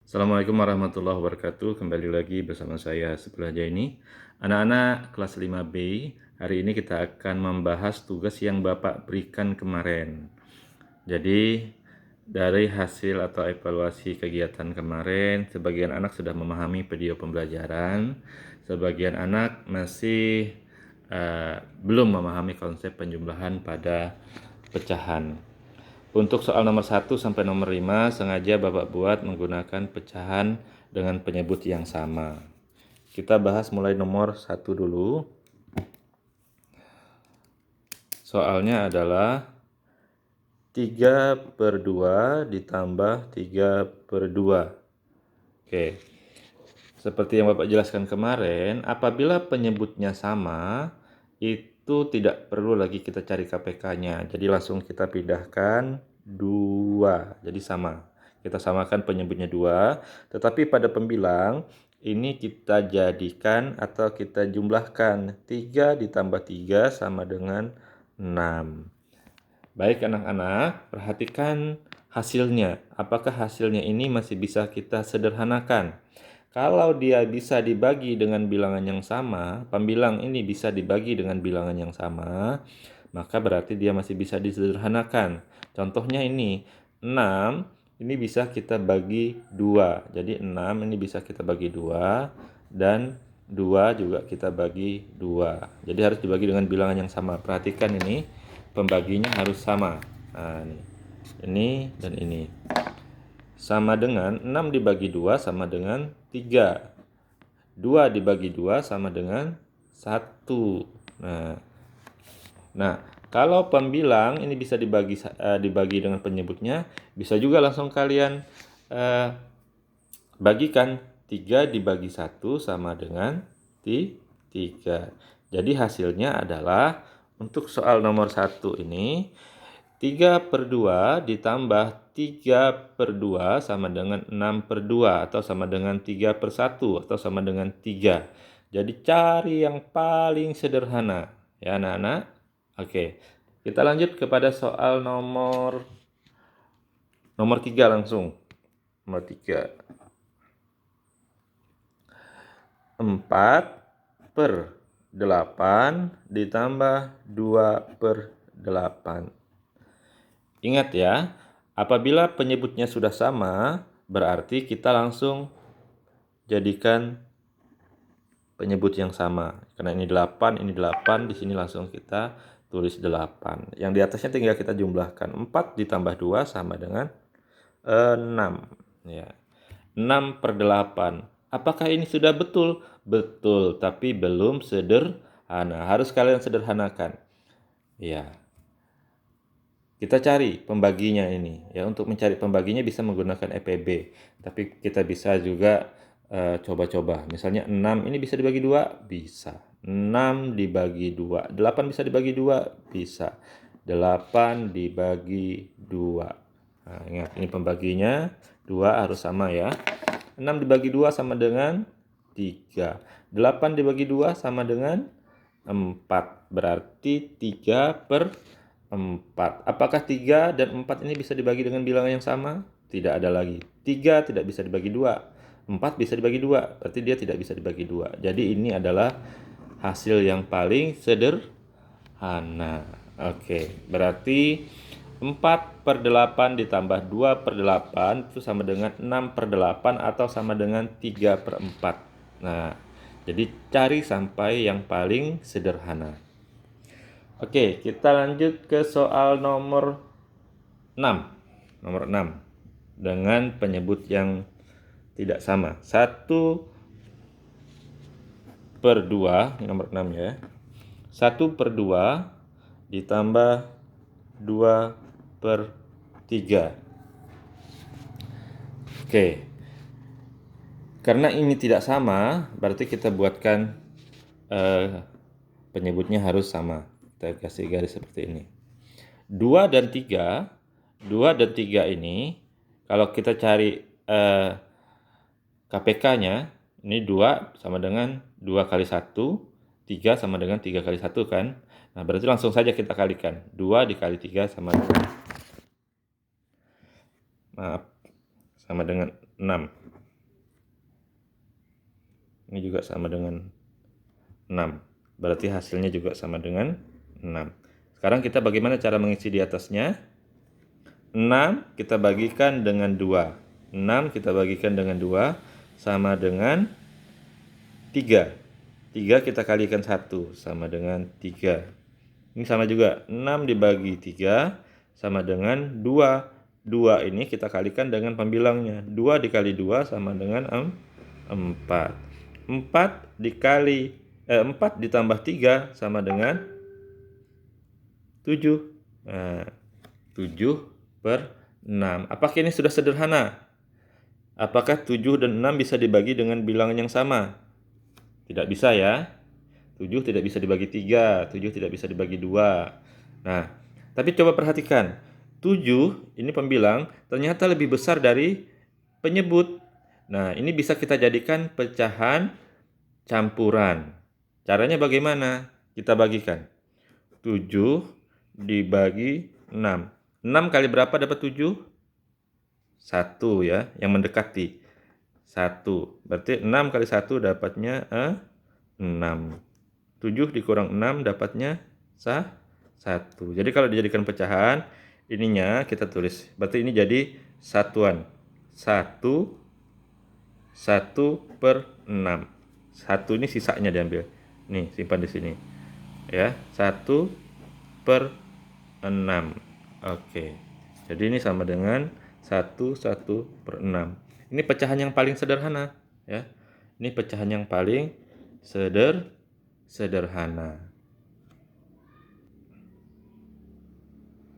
Assalamualaikum warahmatullahi wabarakatuh. Kembali lagi bersama saya Sebelah Jaini. Anak-anak kelas 5B, hari ini kita akan membahas tugas yang Bapak berikan kemarin. Jadi, dari hasil atau evaluasi kegiatan kemarin, sebagian anak sudah memahami video pembelajaran, sebagian anak masih belum memahami konsep penjumlahan pada pecahan. Untuk soal nomor 1 sampai nomor 5 sengaja Bapak buat menggunakan pecahan dengan penyebut yang sama. Kita bahas mulai nomor 1 dulu. Soalnya adalah 3/2 ditambah 3/2. Oke. Seperti yang Bapak jelaskan kemarin, apabila penyebutnya sama, itu tidak perlu lagi kita cari KPK-nya. Jadi langsung kita pindahkan 2. Jadi sama. Kita samakan penyebutnya 2. Tetapi pada pembilang, ini kita jadikan atau kita jumlahkan. 3 ditambah 3 sama dengan 6. Baik anak-anak, perhatikan hasilnya. Apakah hasilnya ini masih bisa kita sederhanakan? Kalau dia bisa dibagi dengan bilangan yang sama, pembilang ini bisa dibagi dengan bilangan yang sama, maka berarti dia masih bisa disederhanakan. Contohnya ini, 6 ini bisa kita bagi 2. Jadi 6 ini bisa kita bagi 2 dan 2 juga kita bagi 2. Jadi harus dibagi dengan bilangan yang sama. Perhatikan ini, pembaginya harus sama. Nah, ini dan ini. Sama dengan 6 dibagi 2 sama dengan 3. 2 dibagi 2 sama dengan 1. Nah, kalau pembilang ini bisa dibagi dengan penyebutnya, bisa juga langsung kalian bagikan. 3 dibagi 1 sama dengan 3. Jadi hasilnya adalah untuk soal nomor 1 ini 3/2 ditambah 3/2 sama dengan 6/2 atau sama dengan 3/1 atau sama dengan 3. Jadi cari yang paling sederhana ya anak-anak. Oke, kita lanjut kepada soal nomor 3 langsung. Nomor 3. 4/8 ditambah 2/8. Ingat ya, apabila penyebutnya sudah sama, berarti kita langsung jadikan penyebut yang sama. Karena ini 8, ini 8, di sini langsung kita tulis 8. Yang di atasnya tinggal kita jumlahkan. 4 ditambah 2 sama dengan 6. Ya. 6/8. Apakah ini sudah betul? Betul, tapi belum sederhana. Harus kalian sederhanakan. Ya. Kita cari pembaginya ini. Ya, untuk mencari pembaginya bisa menggunakan EPB. Tapi kita bisa juga coba-coba. Misalnya 6 ini bisa dibagi 2? Bisa. 6 dibagi 2. 8 bisa dibagi 2? Bisa. 8 dibagi 2. Nah, ingat ini pembaginya 2 harus sama ya. 6 dibagi 2 sama dengan 3. 8 dibagi 2 sama dengan 4. Berarti 3/4. Apakah 3 dan 4 ini bisa dibagi dengan bilangan yang sama? Tidak ada lagi. 3 tidak bisa dibagi 2. 4 bisa dibagi 2. Berarti dia tidak bisa dibagi 2. Jadi ini adalah hasil yang paling sederhana. Oke, berarti 4/8 ditambah 2/8 itu sama dengan 6/8 atau sama dengan 3/4. Nah, jadi cari sampai yang paling sederhana. Oke, kita lanjut ke soal nomor 6. Nomor 6 dengan penyebut yang tidak sama. 1/2, ini nomor 6 ya. 1/2 ditambah 2/3. Oke. Karena ini tidak sama, berarti kita buatkan penyebutnya harus sama. Kita kasih garis seperti ini. 2 dan 3 ini kalau kita cari KPK-nya, ini 2 sama dengan 2 kali 1, 3 sama dengan 3 kali 1 kan. Nah, berarti langsung saja kita kalikan. 2 dikali 3 sama dengan 6. Ini juga sama dengan 6. Berarti hasilnya juga sama dengan 6. Sekarang kita bagaimana cara mengisi di atasnya? 6 kita bagikan dengan 2. 6 kita bagikan dengan 2 sama dengan 3. 3 kita kalikan 1 sama dengan 3. Ini sama juga. 6 dibagi 3 sama dengan 2. 2 ini kita kalikan dengan pembilangnya. 2 dikali 2 sama dengan 4. 4 ditambah 3 sama dengan 7. Nah, 7/6. Apakah ini sudah sederhana? Apakah 7 dan 6 bisa dibagi dengan bilangan yang sama? Tidak bisa ya. 7 tidak bisa dibagi 3, 7 tidak bisa dibagi 2. Nah, tapi coba perhatikan. 7 ini pembilang ternyata lebih besar dari penyebut. Nah, ini bisa kita jadikan pecahan campuran. Caranya bagaimana? Kita bagikan. 7 dibagi 6. 6 kali berapa dapat 7? 1 ya, yang mendekati. 1. Berarti 6 kali 1 dapatnya 6. 7 dikurang 6 dapatnya 1. Jadi kalau dijadikan pecahan, ininya kita tulis. Berarti ini jadi satuan. 1/6. 1 ini sisanya diambil. Nih, simpan di sini. Ya, 1/6. Oke. Jadi ini sama dengan 1/6. Ini pecahan yang paling sederhana, ya. Ini pecahan yang paling sederhana.